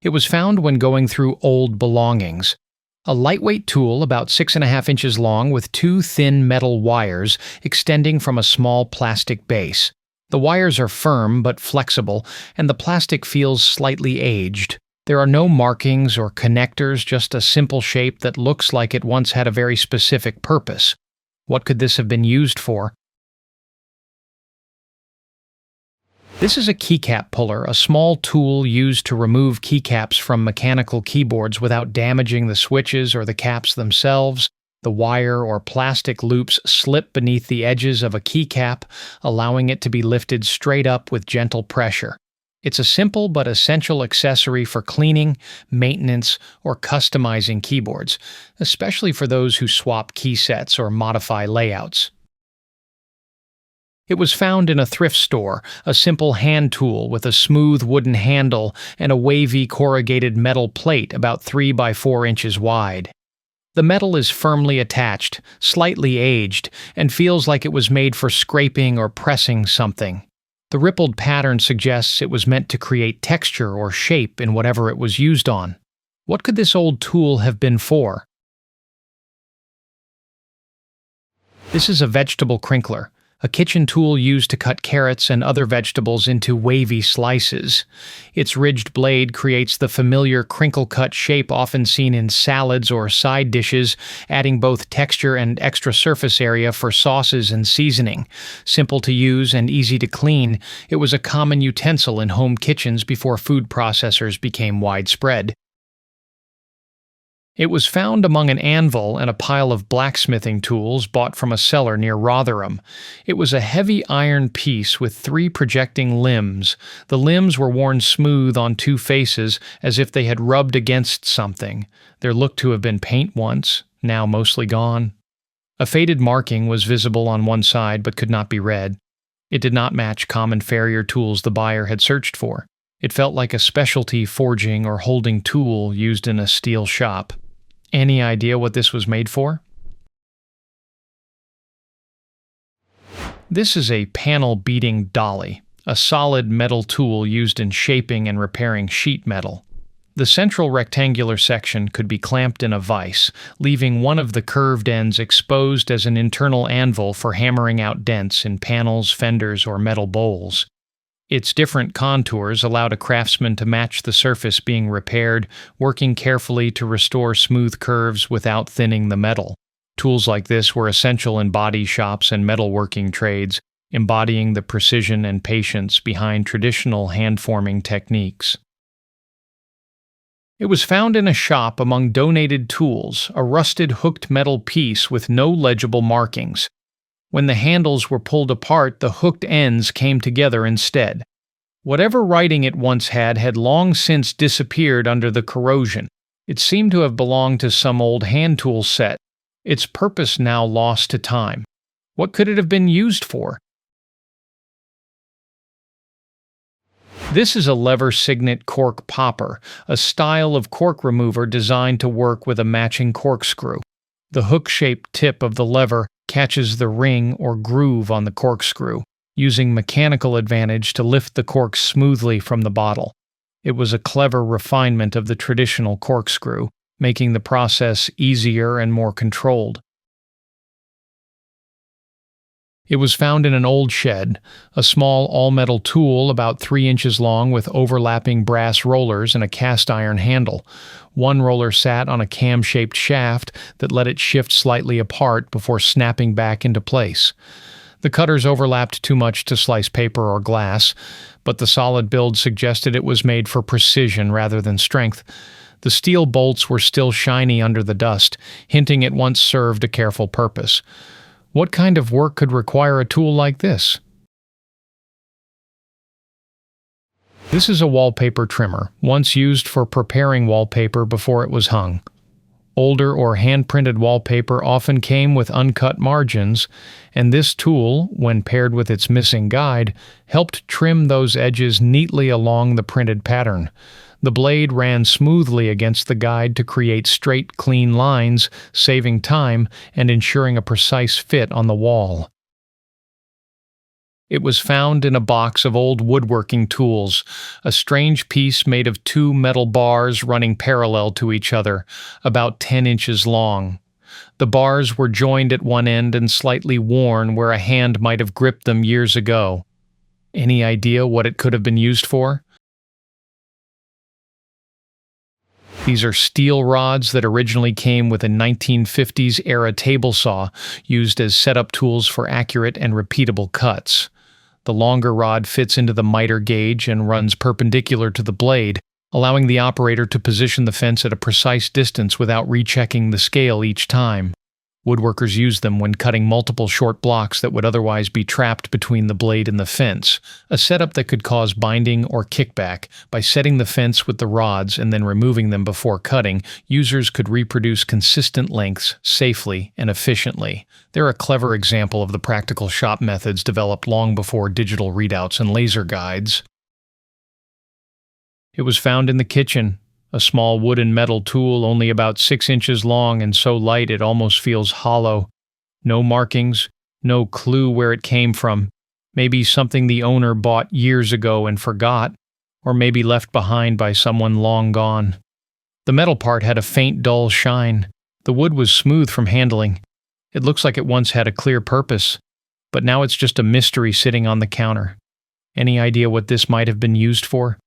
It was found when going through old belongings. A lightweight tool about 6.5 inches long with two thin metal wires extending from a small plastic base. The wires are firm but flexible, and the plastic feels slightly aged. There are no markings or connectors, just a simple shape that looks like it once had a very specific purpose. What could this have been used for? This is a keycap puller, a small tool used to remove keycaps from mechanical keyboards without damaging the switches or the caps themselves. The wire or plastic loops slip beneath the edges of a keycap, allowing it to be lifted straight up with gentle pressure. It's a simple but essential accessory for cleaning, maintenance, or customizing keyboards, especially for those who swap key sets or modify layouts. It was found in a thrift store, a simple hand tool with a smooth wooden handle and a wavy corrugated metal plate about 3 by 4 inches wide. The metal is firmly attached, slightly aged, and feels like it was made for scraping or pressing something. The rippled pattern suggests it was meant to create texture or shape in whatever it was used on. What could this old tool have been for? This is a vegetable crinkler, a kitchen tool used to cut carrots and other vegetables into wavy slices. Its ridged blade creates the familiar crinkle-cut shape often seen in salads or side dishes, adding both texture and extra surface area for sauces and seasoning. Simple to use and easy to clean, it was a common utensil in home kitchens before food processors became widespread. It was found among an anvil and a pile of blacksmithing tools bought from a cellar near Rotherham. It was a heavy iron piece with 3 projecting limbs. The limbs were worn smooth on 2 faces, as if they had rubbed against something. There looked to have been paint once, now mostly gone. A faded marking was visible on one side but could not be read. It did not match common farrier tools the buyer had searched for. It felt like a specialty forging or holding tool used in a steel shop. Any idea what this was made for? This is a panel beating dolly, a solid metal tool used in shaping and repairing sheet metal. The central rectangular section could be clamped in a vise, leaving one of the curved ends exposed as an internal anvil for hammering out dents in panels, fenders, or metal bowls. Its different contours allowed a craftsman to match the surface being repaired, working carefully to restore smooth curves without thinning the metal. Tools like this were essential in body shops and metalworking trades, embodying the precision and patience behind traditional hand-forming techniques. It was found in a shop among donated tools, a rusted hooked metal piece with no legible markings. When the handles were pulled apart, the hooked ends came together instead. Whatever writing it once had long since disappeared under the corrosion. It seemed to have belonged to some old hand tool set, its purpose now lost to time. What could it have been used for? This is a lever signet cork popper, a style of cork remover designed to work with a matching corkscrew. The hook-shaped tip of the lever catches the ring or groove on the corkscrew, using mechanical advantage to lift the cork smoothly from the bottle. It was a clever refinement of the traditional corkscrew, making the process easier and more controlled. It was found in an old shed, a small all-metal tool about 3 inches long with overlapping brass rollers and a cast-iron handle. One roller sat on a cam-shaped shaft that let it shift slightly apart before snapping back into place. The cutters overlapped too much to slice paper or glass, but the solid build suggested it was made for precision rather than strength. The steel bolts were still shiny under the dust, hinting it once served a careful purpose. What kind of work could require a tool like this? This is a wallpaper trimmer, once used for preparing wallpaper before it was hung. Older or hand-printed wallpaper often came with uncut margins, and this tool, when paired with its missing guide, helped trim those edges neatly along the printed pattern. The blade ran smoothly against the guide to create straight, clean lines, saving time and ensuring a precise fit on the wall. It was found in a box of old woodworking tools, a strange piece made of two metal bars running parallel to each other, about 10 inches long. The bars were joined at one end and slightly worn where a hand might have gripped them years ago. Any idea what it could have been used for? These are steel rods that originally came with a 1950s-era table saw, used as setup tools for accurate and repeatable cuts. The longer rod fits into the miter gauge and runs perpendicular to the blade, allowing the operator to position the fence at a precise distance without rechecking the scale each time. Woodworkers use them when cutting multiple short blocks that would otherwise be trapped between the blade and the fence, a setup that could cause binding or kickback. By setting the fence with the rods and then removing them before cutting, users could reproduce consistent lengths safely and efficiently. They're a clever example of the practical shop methods developed long before digital readouts and laser guides. It was found in the kitchen. A small wooden metal tool only about 6 inches long and so light it almost feels hollow. No markings, no clue where it came from. Maybe something the owner bought years ago and forgot, or maybe left behind by someone long gone. The metal part had a faint, dull shine. The wood was smooth from handling. It looks like it once had a clear purpose, but now it's just a mystery sitting on the counter. Any idea what this might have been used for?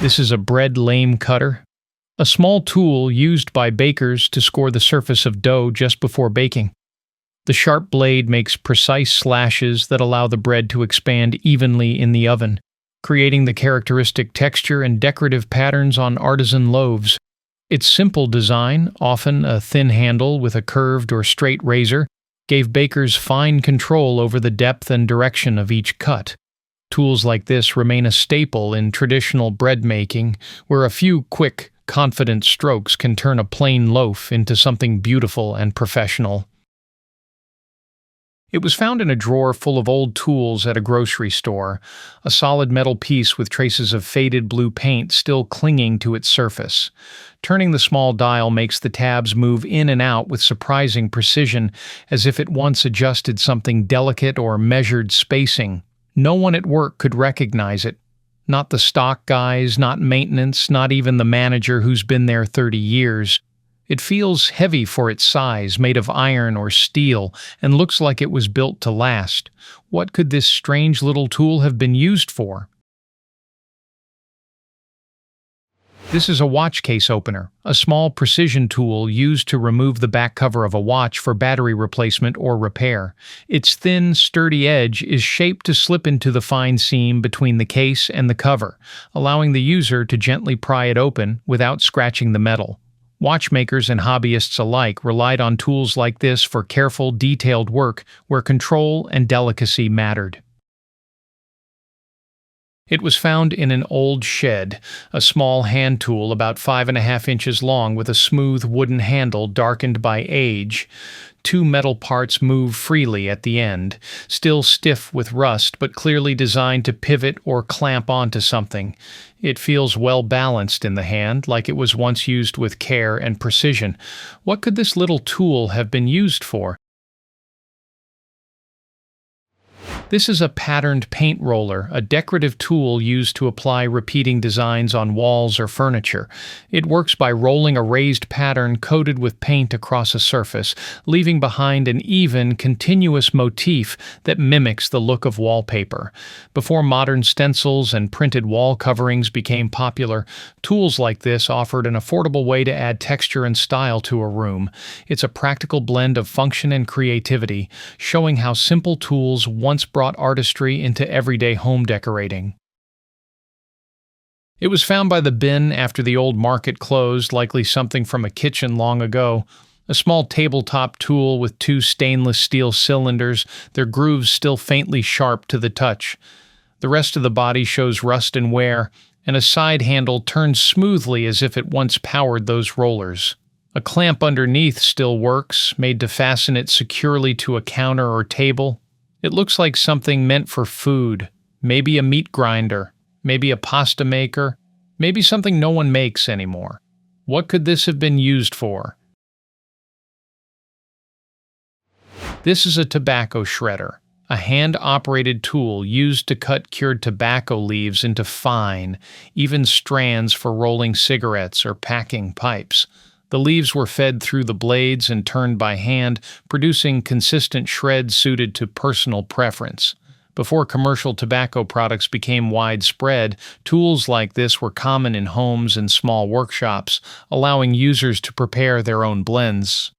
This is a bread lame cutter, a small tool used by bakers to score the surface of dough just before baking. The sharp blade makes precise slashes that allow the bread to expand evenly in the oven, creating the characteristic texture and decorative patterns on artisan loaves. Its simple design, often a thin handle with a curved or straight razor, gave bakers fine control over the depth and direction of each cut. Tools like this remain a staple in traditional bread making, where a few quick, confident strokes can turn a plain loaf into something beautiful and professional. It was found in a drawer full of old tools at a grocery store, a solid metal piece with traces of faded blue paint still clinging to its surface. Turning the small dial makes the tabs move in and out with surprising precision, as if it once adjusted something delicate or measured spacing. No one at work could recognize it. Not the stock guys, not maintenance, not even the manager who's been there 30 years. It feels heavy for its size, made of iron or steel, and looks like it was built to last. What could this strange little tool have been used for? This is a watch case opener, a small precision tool used to remove the back cover of a watch for battery replacement or repair. Its thin, sturdy edge is shaped to slip into the fine seam between the case and the cover, allowing the user to gently pry it open without scratching the metal. Watchmakers and hobbyists alike relied on tools like this for careful, detailed work where control and delicacy mattered. It was found in an old shed, a small hand tool about 5.5 inches long with a smooth wooden handle darkened by age. Two metal parts move freely at the end, still stiff with rust but clearly designed to pivot or clamp onto something. It feels well balanced in the hand, like it was once used with care and precision. What could this little tool have been used for? This is a patterned paint roller, a decorative tool used to apply repeating designs on walls or furniture. It works by rolling a raised pattern coated with paint across a surface, leaving behind an even, continuous motif that mimics the look of wallpaper. Before modern stencils and printed wall coverings became popular, tools like this offered an affordable way to add texture and style to a room. It's a practical blend of function and creativity, showing how simple tools once brought artistry into everyday home decorating. It was found by the bin after the old market closed, likely something from a kitchen long ago. A small tabletop tool with two stainless steel cylinders, their grooves still faintly sharp to the touch. The rest of the body shows rust and wear, and a side handle turns smoothly as if it once powered those rollers. A clamp underneath still works, made to fasten it securely to a counter or table. It looks like something meant for food, maybe a meat grinder, maybe a pasta maker, maybe something no one makes anymore. What could this have been used for? This is a tobacco shredder, a hand-operated tool used to cut cured tobacco leaves into fine, even strands for rolling cigarettes or packing pipes. The leaves were fed through the blades and turned by hand, producing consistent shreds suited to personal preference. Before commercial tobacco products became widespread, tools like this were common in homes and small workshops, allowing users to prepare their own blends.